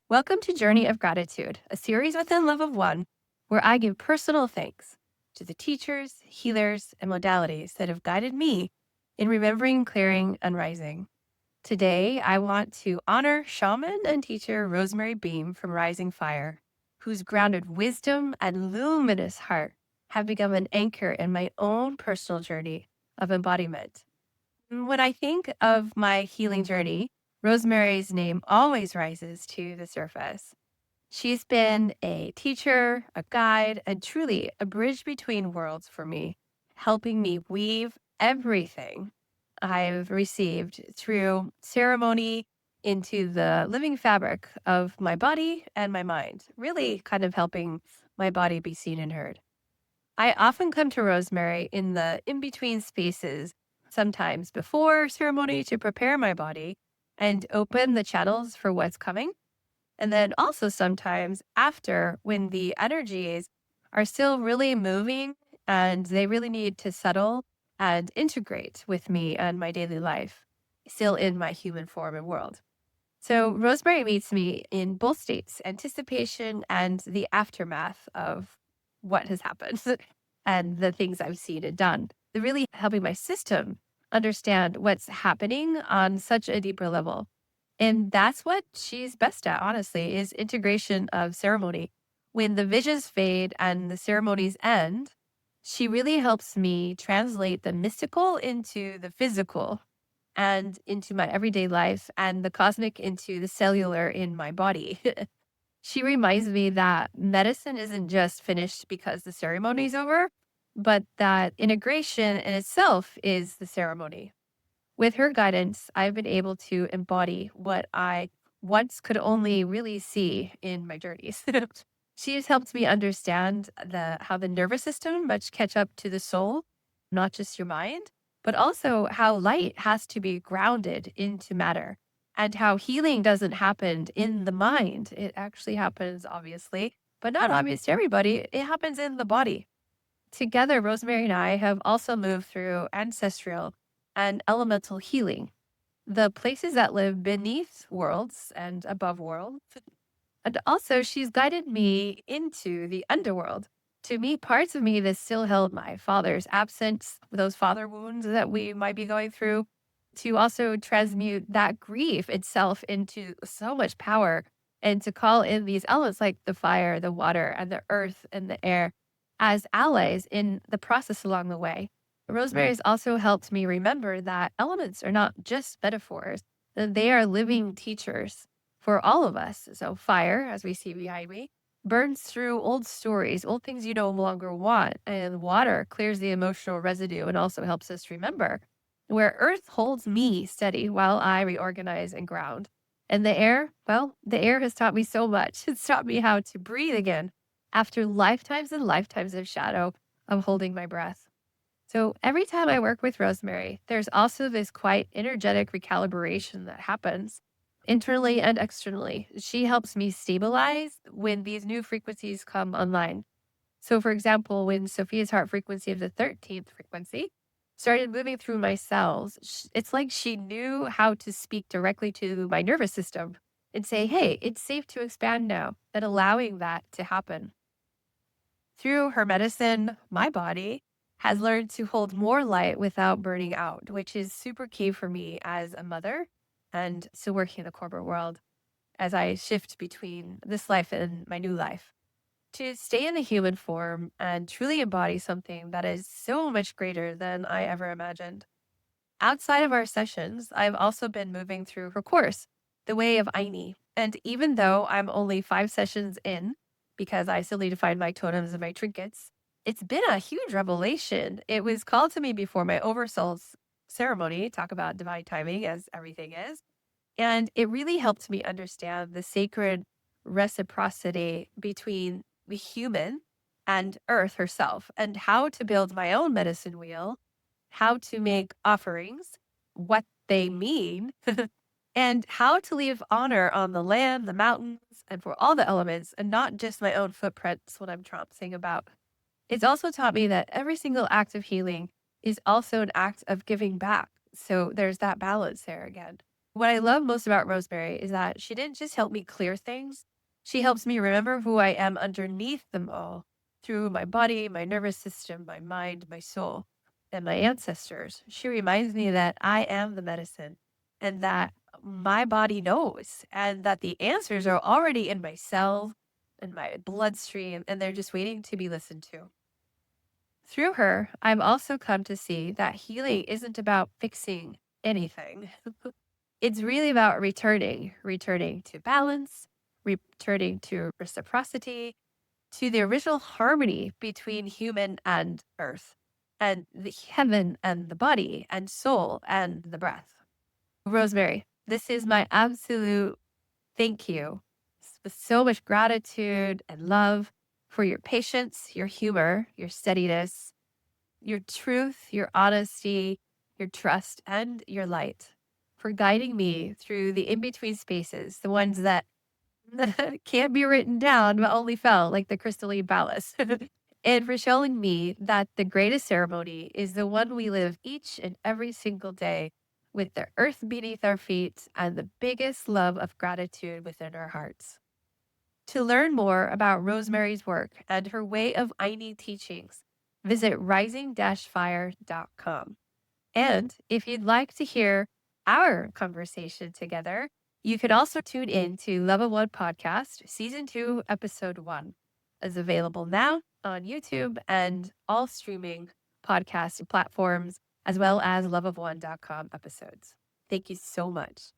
Welcome to Journey of Gratitude, a series within Love of One, where I give personal thanks to the teachers, healers, and modalities that have guided me in remembering, clearing, and rising. Today, I want to honor shaman and teacher Rosemary Beam from Rising Fire, whose grounded wisdom and luminous heart have become an anchor in my own personal journey of embodiment. When I think of my healing journey, Rosemary's name always rises to the surface. She's been a teacher, a guide, and truly a bridge between worlds for me, helping me weave everything I've received through ceremony into the living fabric of my body and my mind, really kind of helping my body be seen and heard. I often come to Rosemary in the in between spaces, sometimes before ceremony to prepare my body and open the channels for what's coming. And then also sometimes after when the energies are still really moving and they really need to settle and integrate with me and my daily life, still in my human form and world. So Rosemary meets me in both states, anticipation and the aftermath of what has happened and the things I've seen and done. They're really helping my system understand what's happening on such a deeper level. And that's what she's best at, honestly, is integration of ceremony. When the visions fade and the ceremonies end, she really helps me translate the mystical into the physical and into my everyday life and the cosmic into the cellular in my body. She reminds me that medicine isn't just finished because the ceremony's over, but that integration in itself is the ceremony. With her guidance, I've been able to embody what I once could only really see in my journeys. She has helped me understand how the nervous system must catch up to the soul, not just your mind, but also how light has to be grounded into matter and how healing doesn't happen in the mind. It actually happens, obviously, but not obvious to everybody. It happens in the body. Together, Rosemary and I have also moved through ancestral and elemental healing, the places that live beneath worlds and above worlds. And also, she's guided me into the underworld to meet parts of me that still held my father's absence, those father wounds that we might be going through, to also transmute that grief itself into so much power and to call in these elements like the fire, the water, and the earth and the air as allies in the process along the way. Rosemary's also helped me remember that elements are not just metaphors, that they are living teachers for all of us. So, fire, as we see behind me, burns through old stories, old things you no longer want. And water clears the emotional residue and also helps us remember. Where earth holds me steady while I reorganize and ground. And the air, well, the air has taught me so much. It's taught me how to breathe again after lifetimes and lifetimes of shadow of holding my breath. So every time I work with Rosemary, there's also this quite energetic recalibration that happens internally and externally. She helps me stabilize when these new frequencies come online. So, for example, when Sophia's heart frequency of the 13th frequency started moving through my cells, it's like she knew how to speak directly to my nervous system and say, hey, it's safe to expand now, and allowing that to happen. Through her medicine, my body has learned to hold more light without burning out, which is super key for me as a mother and still working in the corporate world as I shift between this life and my new life. To stay in the human form and truly embody something that is so much greater than I ever imagined. Outside of our sessions, I've also been moving through her course, The Way of Ayni. And even though I'm only 5 sessions in, because I still need to find my totems and my trinkets, it's been a huge revelation. It was called to me before my oversoul's ceremony, talk about divine timing as everything is. And it really helped me understand the sacred reciprocity between the human and Earth herself, and how to build my own medicine wheel, how to make offerings, what they mean, and how to leave honor on the land, the mountains, and for all the elements, and not just my own footprints when I'm tromping about. It's also taught me that every single act of healing is also an act of giving back. So there's that balance there again. What I love most about Rosemary is that she didn't just help me clear things, she helps me remember who I am underneath them all through my body, my nervous system, my mind, my soul, and my ancestors. She reminds me that I am the medicine and that my body knows and that the answers are already in my cells and my bloodstream and they're just waiting to be listened to. Through her, I've also come to see that healing isn't about fixing anything. It's really about returning to balance, returning to reciprocity, to the original harmony between human and earth, and the heaven and the body, and soul and the breath. Rosemary, this is my absolute thank you with so much gratitude and love for your patience, your humor, your steadiness, your truth, your honesty, your trust, and your light for guiding me through the in between spaces, the ones that can't be written down, but only felt like the crystalline palace. And for showing me that the greatest ceremony is the one we live each and every single day with the earth beneath our feet and the biggest love of gratitude within our hearts. To learn more about Rosemary's work and her Way of Ayni teachings, visit rising-fire.com. And if you'd like to hear our conversation together, you could also tune in to Level One Podcast, Season 2, Episode 1, is available now on YouTube and all streaming podcast platforms, as well as loveofone.com episodes. Thank you so much.